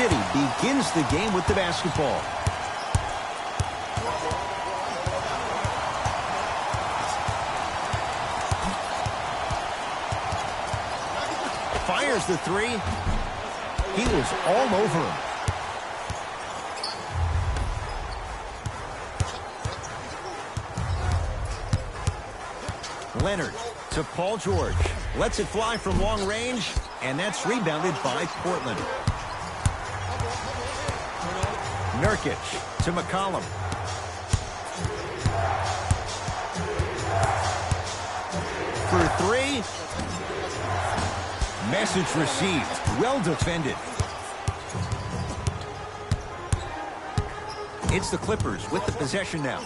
already begins the game with the basketball. Fires the three. He was all over him. Leonard to Paul George. Lets it fly from long range, and that's rebounded by Portland. Nurkic to McCollum. For three. Message received. Well defended. It's the Clippers with the possession now.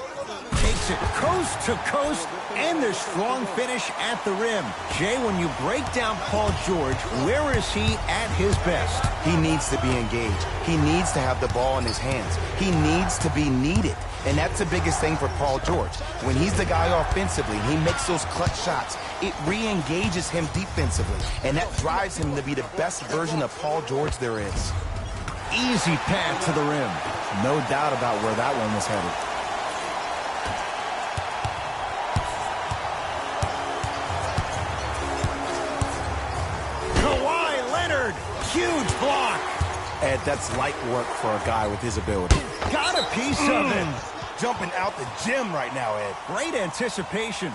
Takes it coast to coast, and the strong finish at the rim. Jay, when you break down Paul George, where is he at his best? He needs to be engaged. He needs to have the ball in his hands. He needs to be needed. And that's the biggest thing for Paul George. When he's the guy offensively and he makes those clutch shots, it re-engages him defensively. And that drives him to be the best version of Paul George there is. Easy path to the rim. No doubt about where that one was headed. Huge block. Ed, that's light work for a guy with his ability. Got a piece of it. Jumping out the gym right now, Ed. Great anticipation.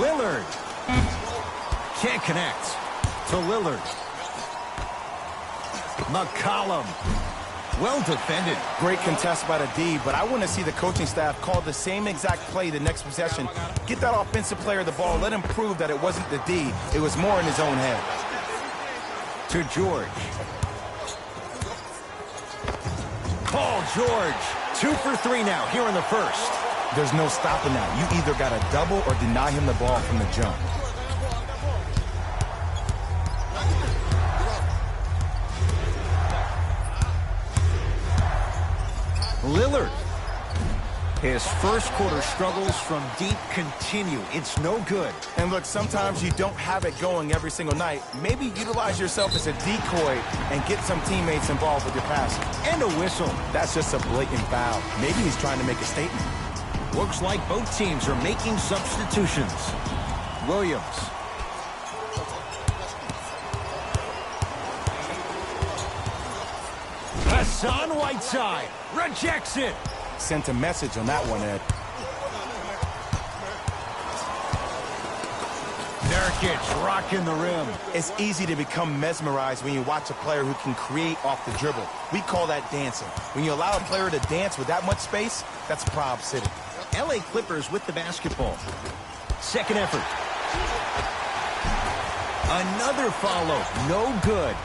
Lillard can't connect to Lillard. McCollum, well defended. Great contest by the D, but I want to see the coaching staff call the same exact play the next possession. Get that offensive player the ball. Let him prove that it wasn't the D. It was more in his own head. To George. Paul George, 2 for 3 now here in the first. There's no stopping that. You either got to double or deny him the ball from the jump. Lillard. His first quarter struggles from deep continue. It's no good. And look, sometimes you don't have it going every single night. Maybe utilize yourself as a decoy and get some teammates involved with your passing. And a whistle. That's just a blatant foul. Maybe he's trying to make a statement. Looks like both teams are making substitutions. Williams. Hassan Whiteside rejects it. Sent a message on that one, Ed. Nurkic rocking the rim. It's easy to become mesmerized when you watch a player who can create off the dribble. We call that dancing. When you allow a player to dance with that much space, that's Prob City. LA Clippers with the basketball. Second effort. Another follow. No good.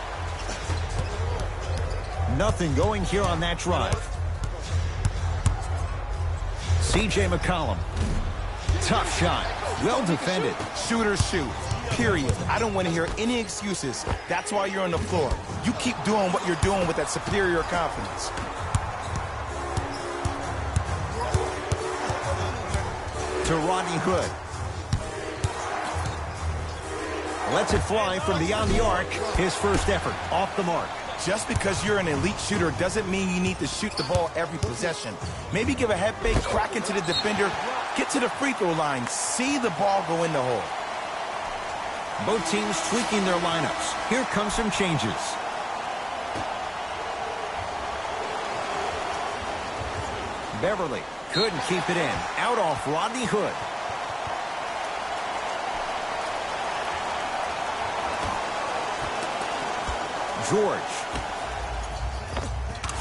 Nothing going here on that drive. C.J. McCollum. Tough shot. Well defended. Shooters shoot. Period. I don't want to hear any excuses. That's why you're on the floor. You keep doing what you're doing with that superior confidence. To Rodney Hood. Lets it fly from beyond the arc. His first effort off the mark. Just because you're an elite shooter doesn't mean you need to shoot the ball every possession. Maybe give a head fake, crack into the defender, get to the free throw line, see the ball go in the hole. Both teams tweaking their lineups. Here come some changes. Beverly couldn't keep it in. Out off Rodney Hood. George.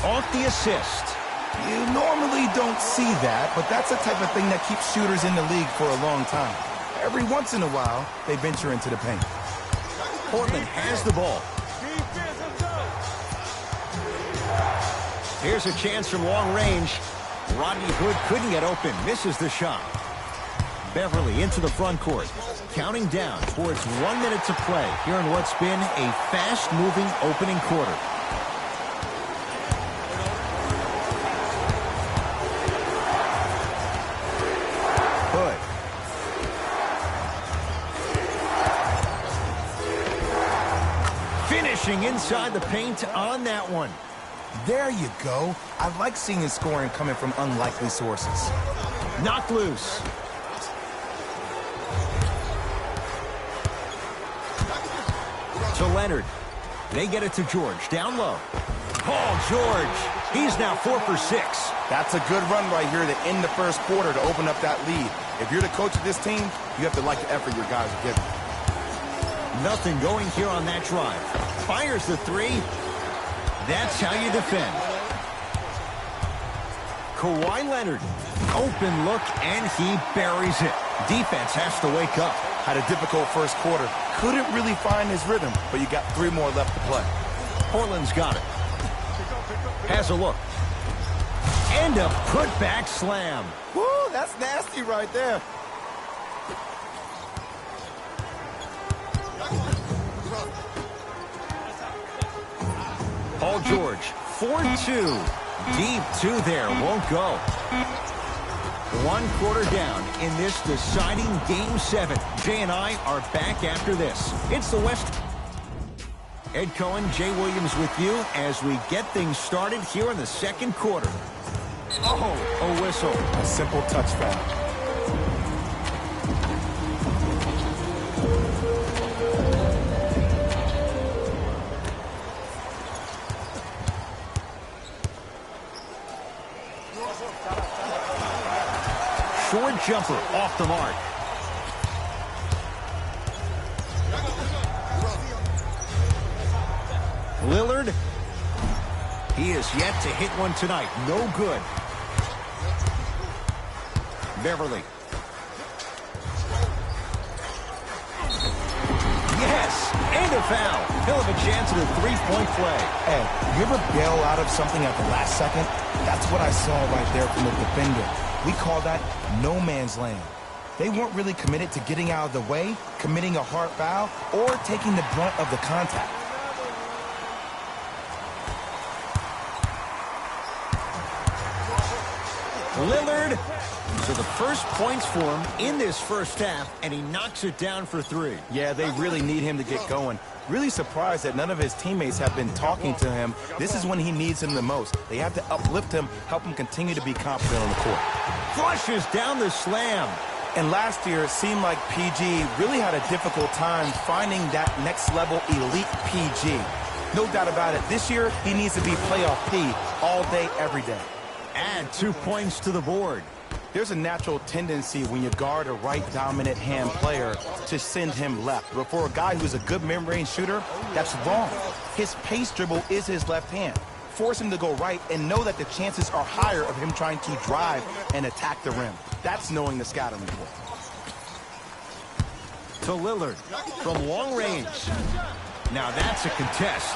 Off the assist. You normally don't see that, but that's the type of thing that keeps shooters in the league for a long time. Every once in a while, they venture into the paint. Portland has the ball. Here's a chance from long range. Rodney Hood couldn't get open. Misses the shot. Beverly into the front court. Counting down towards 1 minute to play here in what's been a fast-moving opening quarter. Hood. Finishing inside the paint on that one. There you go. I like seeing his scoring coming from unlikely sources. Knocked loose. To Leonard. They get it to George. Down low. Paul George. He's now 4 for 6. That's a good run right here to end the first quarter to open up that lead. If you're the coach of this team, you have to like the effort your guys are giving. Nothing going here on that drive. Fires the three. That's how you defend. Kawhi Leonard. Open look, and he buries it. Defense has to wake up. Had a difficult first quarter. Couldn't really find his rhythm, but you got 3 more left to play. Portland's got it. Has a look. And a putback slam. Woo, that's nasty right there. Paul George, 4-2. Deep 2 there, won't go. 1 quarter down in this deciding Game 7. Jay and I are back after this. It's the West. Ed Cohen, Jay Williams with you as we get things started here in the second quarter. Oh, a whistle. A simple touch foul. Short jumper off the mark. Lillard. He is yet to hit one tonight. No good. Beverly. Yes, and a foul. He'll have a chance at a 3-point play. Hey, you ever bail out of something at the last second? That's what I saw right there from the defender. We call that no man's land. They weren't really committed to getting out of the way, committing a hard foul, or taking the brunt of the contact. Lillard. So the first points for him in this first half, and he knocks it down for 3. Yeah, they really need him to get going. Really surprised that none of his teammates have been talking to him. This is when he needs him the most. They have to uplift him, help him continue to be confident on the court. Flushes down the slam. And last year, it seemed like PG really had a difficult time finding that next level elite PG. No doubt about it. This year, he needs to be playoff P all day, every day. Add 2 points to the board. There's a natural tendency when you guard a right dominant hand player to send him left. But for a guy who's a good mid-range shooter, that's wrong. His pace dribble is his left hand. Force him to go right and know that the chances are higher of him trying to drive and attack the rim. That's knowing the scouting report. To Lillard from long range. Now that's a contest.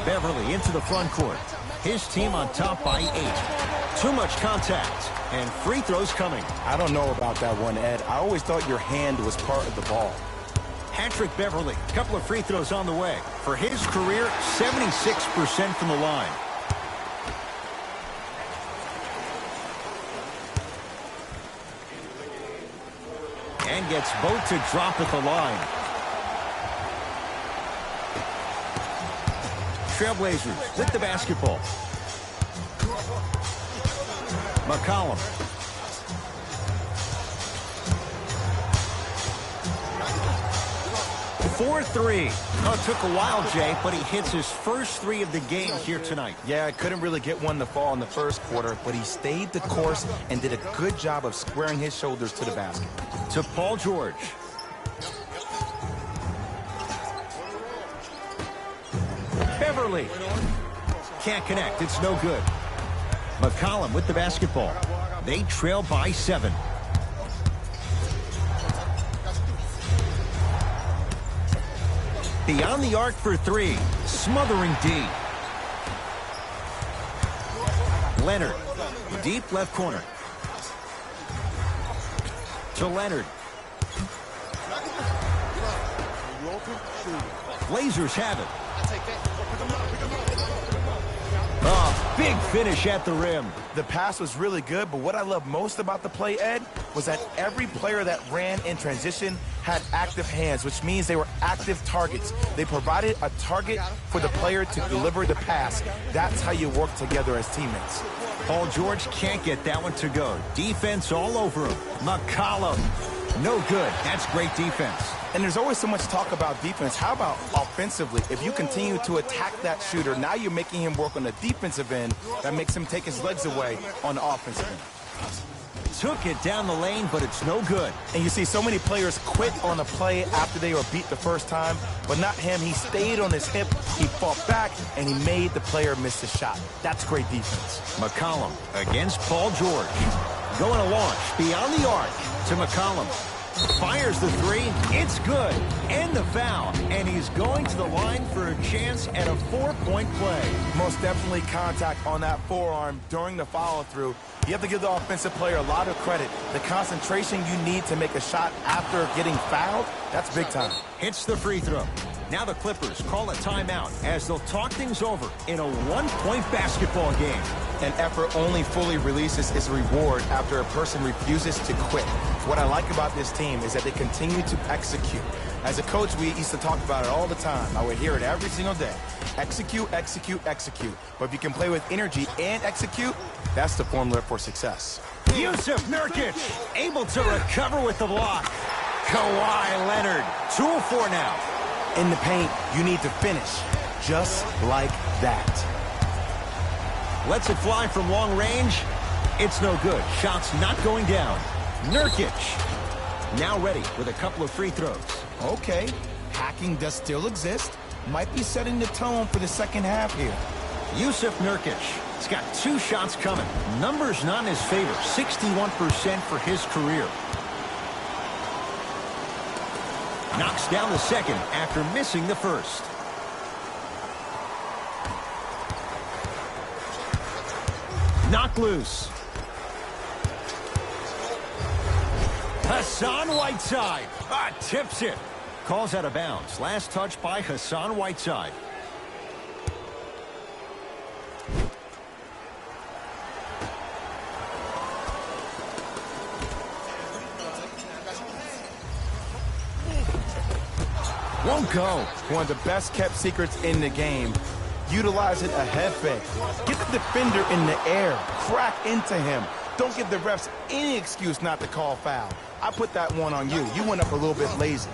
Beverly into the front court. His team on top by 8. Too much contact, and free throws coming. I don't know about that one, Ed. I always thought your hand was part of the ball. Patrick Beverly, a couple of free throws on the way. For his career, 76% from the line. And gets both to drop at the line. Trailblazers with the basketball. McCollum. For 3. Oh, it took a while, Jay, but he hits his first 3 of the game here tonight. Yeah, I couldn't really get one to fall in the first quarter, but he stayed the course and did a good job of squaring his shoulders to the basket. To Paul George. Beverly. Can't connect. It's no good. McCollum with the basketball. They trail by 7. Beyond the arc for 3. Smothering D. Leonard. Deep left corner. To Leonard. Blazers have it. Oh, big finish at the rim. The pass was really good, but what I love most about the play, Ed, was that every player that ran in transition had active hands, which means they were active targets. They provided a target for the player to deliver the pass. That's how you work together as teammates. Paul George can't get that one to go. Defense all over him. McCollum. No good. That's great defense. And there's always so much talk about defense. How about offensively? If you continue to attack that shooter, now you're making him work on the defensive end. That makes him take his legs away on the offensive end. Took it down the lane, but it's no good. And you see so many players quit on a play after they were beat the first time, but not him. He stayed on his hip, he fought back, and he made the player miss the shot. That's great defense. McCollum against Paul George. Going to launch beyond the arc to McCollum. Fires the three. It's good. And the foul. And he's going to the line for a chance at a 4-point play. Most definitely contact on that forearm during the follow-through. You have to give the offensive player a lot of credit. The concentration you need to make a shot after getting fouled, that's big time. Hits the free throw. Now the Clippers call a timeout as they'll talk things over in a 1-point basketball game. An effort only fully releases its reward after a person refuses to quit. What I like about this team is that they continue to execute. As a coach, we used to talk about it all the time. I would hear it every single day. Execute, execute, execute. But if you can play with energy and execute, that's the formula for success. Jusuf Nurkic able to recover with the block. Kawhi Leonard, 2-4 now. In the paint, you need to finish just like that. Lets it fly from long range. It's no good. Shots not going down. Nurkic now ready with a couple of free throws. Okay, hacking does still exist. Might be setting the tone for the second half here. Jusuf Nurkic. He's got 2 shots coming. Numbers not in his favor. 61% for his career. Knocks down the second after missing the first. Knocked loose. Hassan Whiteside. Tips it. Calls out of bounds. Last touch by Hassan Whiteside. Won't go. One of the best kept secrets in the game. Utilizing a head fake. Get the defender in the air. Crack into him. Don't give the refs any excuse not to call foul. I put that one on you. You went up a little bit lazy.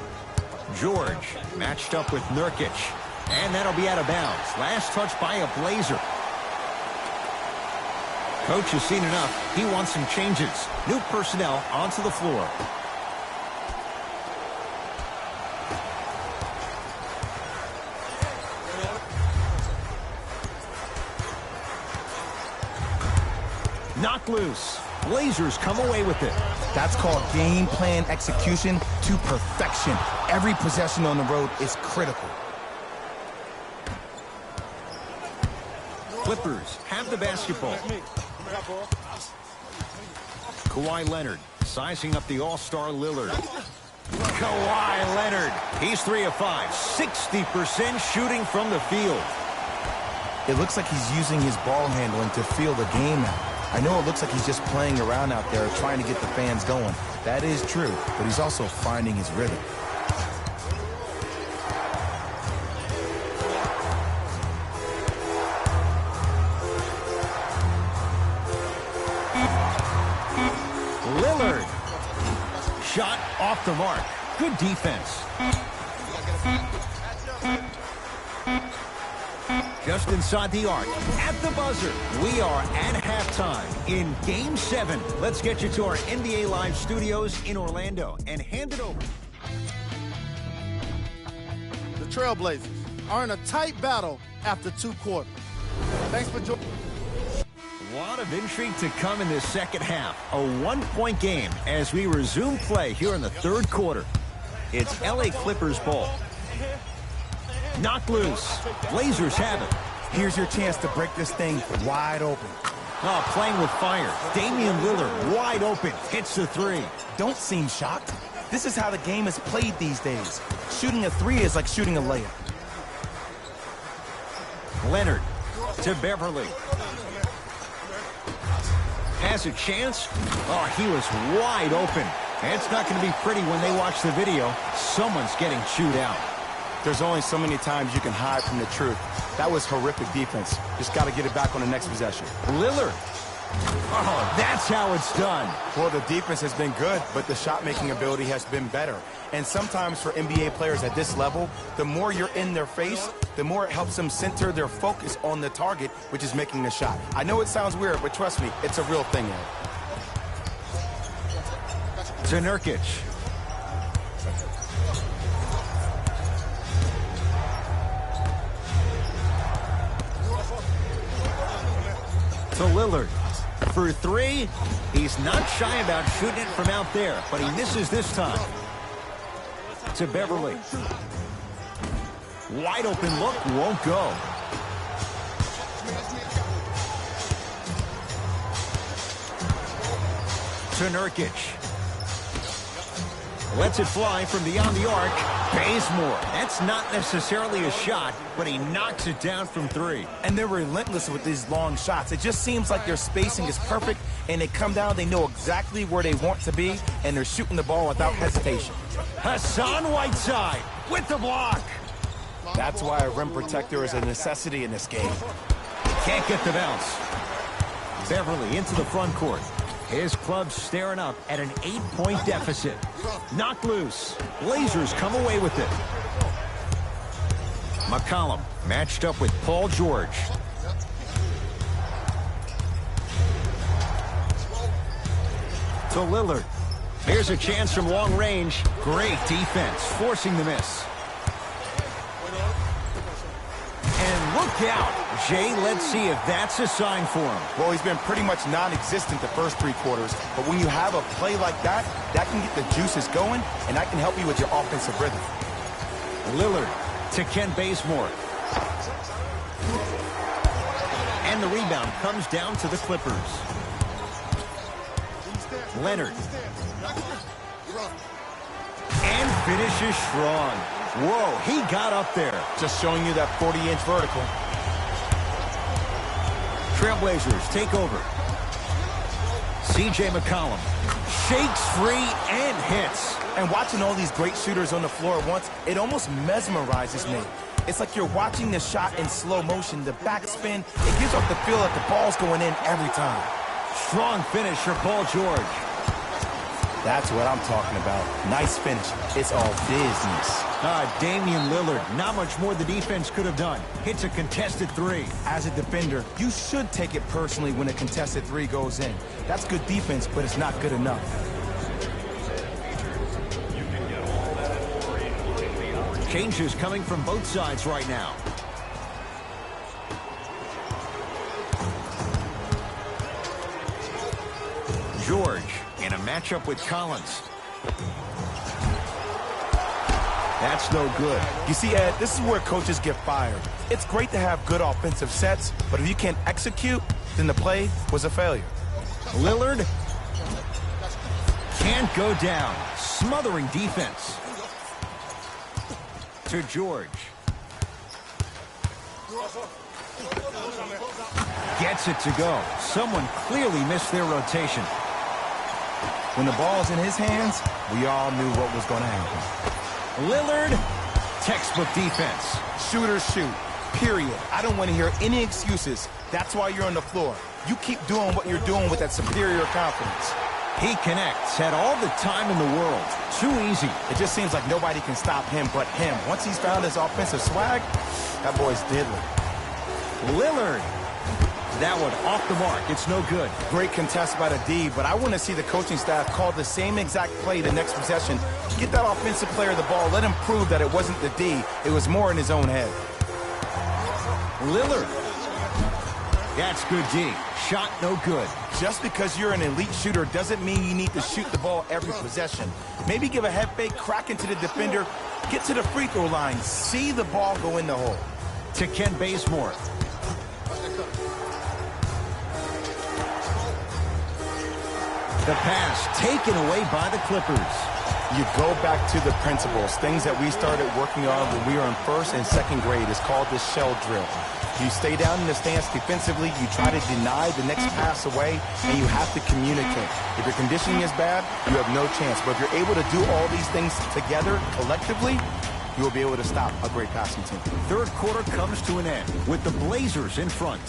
George matched up with Nurkic. And that'll be out of bounds. Last touch by a Blazer. Coach has seen enough. He wants some changes. New personnel onto the floor. Knocked loose. Blazers come away with it. That's called game plan execution to perfection. Every possession on the road is critical. Clippers have the basketball. Kawhi Leonard sizing up the all-star Lillard. Kawhi Leonard. He's 3 of 5. 60% shooting from the field. It looks like he's using his ball handling to feel the game out. I know it looks like he's just playing around out there trying to get the fans going. That is true, but he's also finding his rhythm. Lillard. Shot off the mark. Good defense. Just inside the arc. At the buzzer. We are at halftime in Game 7. Let's get you to our NBA Live studios in Orlando and hand it over. The Trailblazers are in a tight battle after 2 quarters. Thanks for joining. A lot of intrigue to come in this second half. A 1-point game as we resume play here in the 3rd quarter. It's LA Clippers ball. Knocked loose. Blazers have it. Here's your chance to break this thing wide open. Oh, playing with fire. Damian Lillard, wide open, hits the three. Don't seem shocked. This is how the game is played these days. Shooting a three is like shooting a layup. Leonard to Beverly. Has a chance. Oh, he was wide open. And it's not going to be pretty when they watch the video. Someone's getting chewed out. There's only so many times you can hide from the truth. That was horrific defense. Just got to get it back on the next possession. Lillard. Oh, that's how it's done. Well, the defense has been good, but the shot-making ability has been better. And sometimes for NBA players at this level, the more you're in their face, the more it helps them center their focus on the target, which is making the shot. I know it sounds weird, but trust me, it's a real thing, Ed. To Nurkic. To Lillard. For three, he's not shy about shooting it from out there, but he misses this time. To Beverly. Wide open look, won't go. To Nurkic. Lets it fly from beyond the arc. Bazemore. That's not necessarily a shot, but he knocks it down from three. And they're relentless with these long shots. It just seems like their spacing is perfect, and they come down, they know exactly where they want to be, and they're shooting the ball without hesitation. Hassan Whiteside with the block. That's why a rim protector is a necessity in this game. Can't get the bounce. Beverly into the front court. His club's staring up at an 8-point deficit. Knocked loose. Blazers come away with it. McCollum matched up with Paul George. To Lillard. Here's a chance from long range. Great defense, forcing the miss. And look out. Jay, let's see if that's a sign for him. Well, he's been pretty much non-existent the first three quarters, but when you have a play like that, that can get the juices going, and that can help you with your offensive rhythm. Lillard to Ken Bazemore. And the rebound comes down to the Clippers. Leonard. And finishes strong. Whoa, he got up there. Just showing you that 40-inch vertical. Trailblazers take over. C.J. McCollum shakes free and hits. And watching all these great shooters on the floor at once, it almost mesmerizes me. It's like you're watching the shot in slow motion, the backspin. It gives off the feel that the ball's going in every time. Strong finish for Paul George. That's what I'm talking about. Nice finish. It's all business. Damian Lillard, not much more the defense could have done. Hits a contested three. As a defender, you should take it personally when a contested three goes in. That's good defense, but it's not good enough. Changes coming from both sides right now. George in a matchup with Collins. That's no good. You see, Ed, this is where coaches get fired. It's great to have good offensive sets, but if you can't execute, then the play was a failure. Lillard can't go down. Smothering defense. To George. Gets it to go. Someone clearly missed their rotation. When the ball's in his hands, we all knew what was going to happen. Lillard, textbook defense. Shooters shoot, period. I don't want to hear any excuses. That's why you're on the floor. You keep doing what you're doing with that superior confidence. He connects, had all the time in the world. Too easy. It just seems like nobody can stop him but him. Once he's found his offensive swag, that boy's deadly. Lillard. That one off the mark. It's no good. Great contest by the D, but I want to see the coaching staff call the same exact play the next possession. Get that offensive player the ball. Let him prove that it wasn't the D. It was more in his own head. Lillard. That's good D. Shot no good. Just because you're an elite shooter doesn't mean you need to shoot the ball every possession. Maybe give a head fake, crack into the defender, get to the free throw line, see the ball go in the hole. To Ken Bazemore. The pass taken away by the Clippers. You go back to the principles, things that we started working on when we were in first and second grade. Is called the shell drill. You stay down in the stance defensively, you try to deny the next pass away, and you have to communicate. If your conditioning is bad, you have no chance. But if you're able to do all these things together, collectively, you will be able to stop a great passing team. Third quarter comes to an end with the Blazers in front.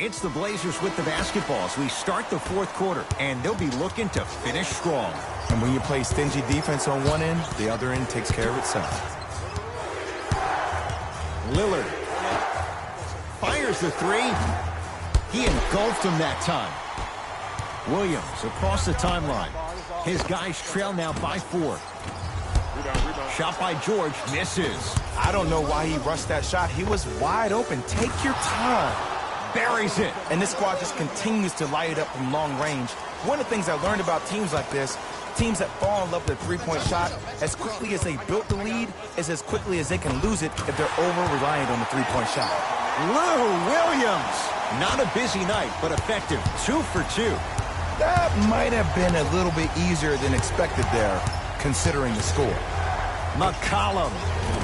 It's the Blazers with the basketball as we start the fourth quarter, and they'll be looking to finish strong. And when you play stingy defense on one end, the other end takes care of itself. Lillard fires the three. He engulfed him that time. Williams across the timeline. His guys trail now by 4. Shot by George, misses. I don't know why he rushed that shot. He was wide open. Take your time. Buries it. And this squad just continues to light it up from long range. One of the things I learned about teams like this, teams that fall in love with a three-point shot, as quickly as they built the lead, is as quickly as they can lose it if they're over-reliant on the three-point shot. Lou Williams. Not a busy night, but effective. 2 for 2. That might have been a little bit easier than expected there, considering the score. McCollum.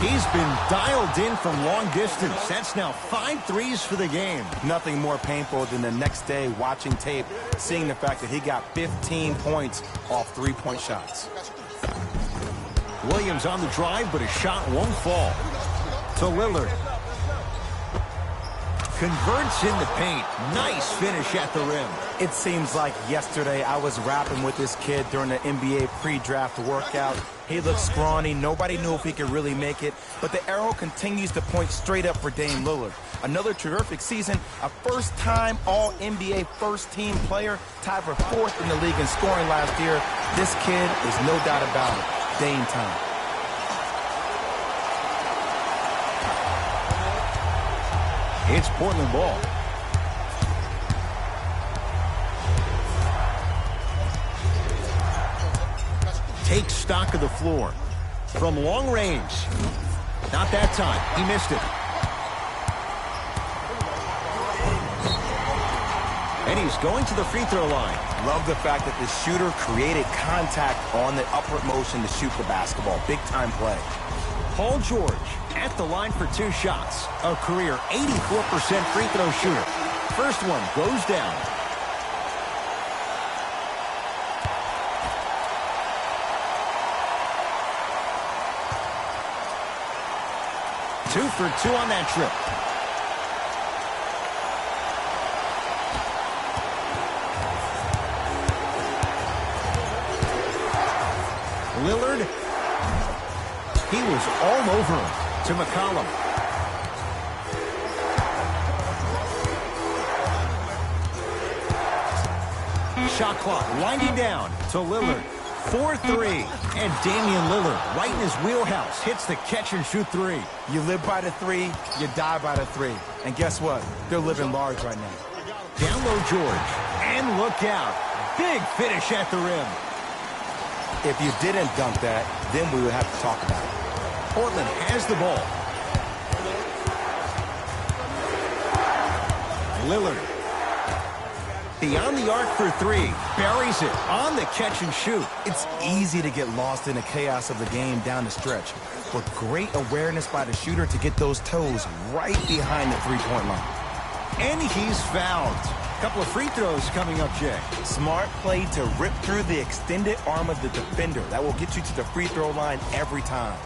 He's been dialed in from long distance. That's now 5 threes for the game. Nothing more painful than the next day watching tape, seeing the fact that he got 15 points off three-point shots. Williams on the drive, but his shot won't fall. To Lillard. Converts in the paint. Nice finish at the rim. It seems like yesterday I was rapping with this kid during the NBA pre-draft workout. He looked scrawny. Nobody knew if he could really make it. But the arrow continues to point straight up for Dame Lillard. Another terrific season. A first-time All-NBA first-team player. Tied for 4th in the league in scoring last year. This kid is no doubt about it. Dame time. It's Portland ball. Takes stock of the floor. From long range. Not that time. He missed it. And he's going to the free throw line. Love the fact that the shooter created contact on the upward motion to shoot the basketball. Big time play. Paul George at the line for 2 shots. A career 84% free throw shooter. First one goes down. Two for 2 on that trip. Lillard. He was all over him. To McCollum. Shot clock winding down to Lillard. 4-3. And Damian Lillard, right in his wheelhouse, hits the catch-and-shoot 3. You live by the 3, you die by the 3. And guess what? They're living large right now. Down low George. And look out. Big finish at the rim. If you didn't dunk that, then we would have to talk about it. Portland has the ball. Lillard. Beyond the arc for 3. Buries it on the catch and shoot. It's easy to get lost in the chaos of the game down the stretch. But great awareness by the shooter to get those toes right behind the three-point line. And he's fouled. A couple of free throws coming up, Jay. Smart play to rip through the extended arm of the defender. That will get you to the free throw line every time.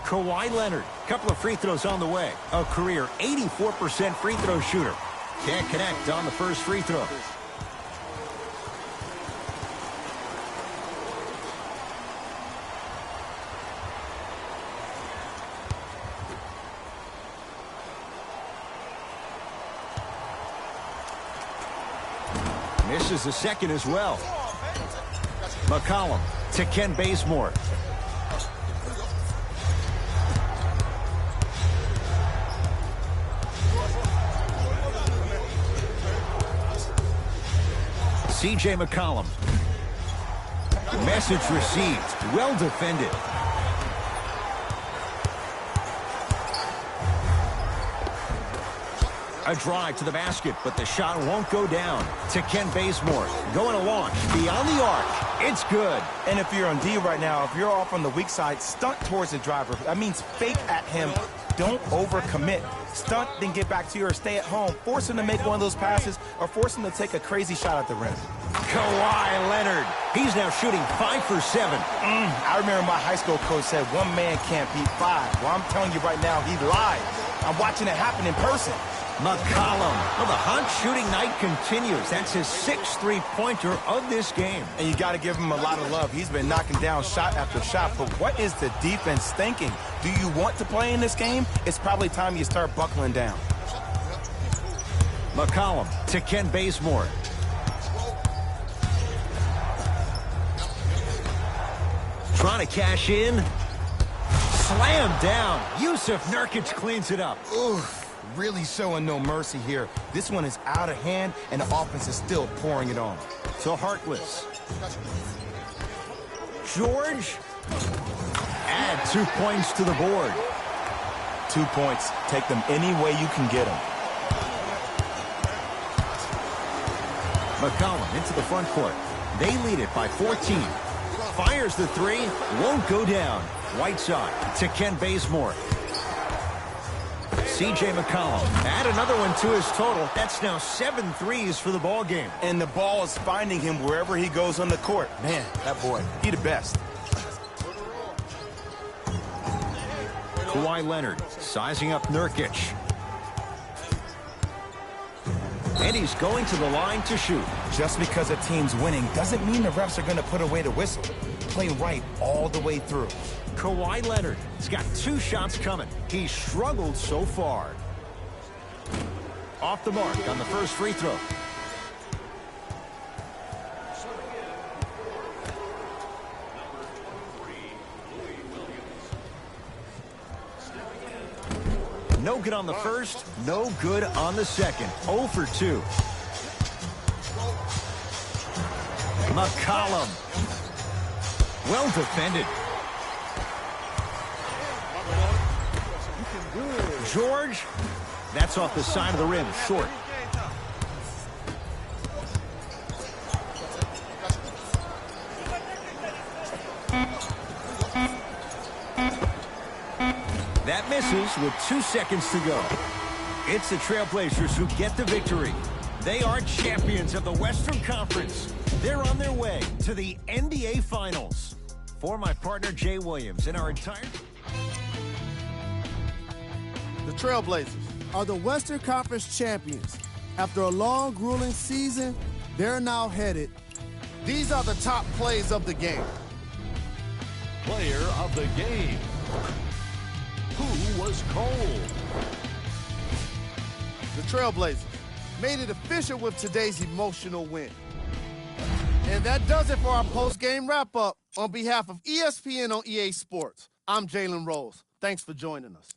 Kawhi Leonard, couple of free throws on the way. A career 84% free throw shooter. Can't connect on the first free throw. Misses the second as well. McCollum to Ken Bazemore. C.J. McCollum. Message received. Well defended. A drive to the basket, but the shot won't go down. To Ken Bazemore, going to launch beyond the arc. It's good. And if you're on D right now, if you're off on the weak side, stunt towards the driver. That means fake at him. Don't overcommit. Stunt, then get back to you or stay at home. Force him to make one of those passes or force him to take a crazy shot at the rim. Kawhi Leonard. He's now shooting 5 for 7. I remember my high school coach said one man can't beat 5. Well, I'm telling you right now, he lied. I'm watching it happen in person. McCollum. Well, the hot shooting night continues. That's his 6th three-pointer of this game. And you got to give him a lot of love. He's been knocking down shot after shot. But what is the defense thinking? Do you want to play in this game? It's probably time you start buckling down. McCollum to Ken Bazemore. Trying to cash in. Slam down. Yusuf Nurkic cleans it up. Ooh. Really showing no mercy here. This one is out of hand, and the offense is still pouring it on. So Harkless. George. Add 2 points to the board. 2 points. Take them any way you can get them. McCollum into the front court. They lead it by 14. Fires the three. Won't go down. Whiteside to Ken Bazemore. C.J. McCollum, add another one to his total. That's now 7 threes for the ball game. And the ball is finding him wherever he goes on the court. Man, that boy, he the best. Kawhi Leonard sizing up Nurkic. And he's going to the line to shoot. Just because a team's winning doesn't mean the refs are going to put away the whistle. Play right all the way through. Kawhi Leonard has got 2 shots coming. He's struggled so far. Off the mark on the first free throw. No good on the first, no good on the second. 0 for 2. McCollum. Well defended. George, that's off the side of the rim, short. That misses with 2 seconds to go. It's the Trailblazers who get the victory. They are champions of the Western Conference. They're on their way to the NBA Finals. For my partner, Jay Williams, and our entire... The Trailblazers are the Western Conference champions. After a long, grueling season, they're now headed. These are the top plays of the game. Player of the game. Who was cold? The Trailblazers made it official with today's emotional win. And that does it for our post-game wrap-up. On behalf of ESPN on EA Sports, I'm Jalen Rose. Thanks for joining us.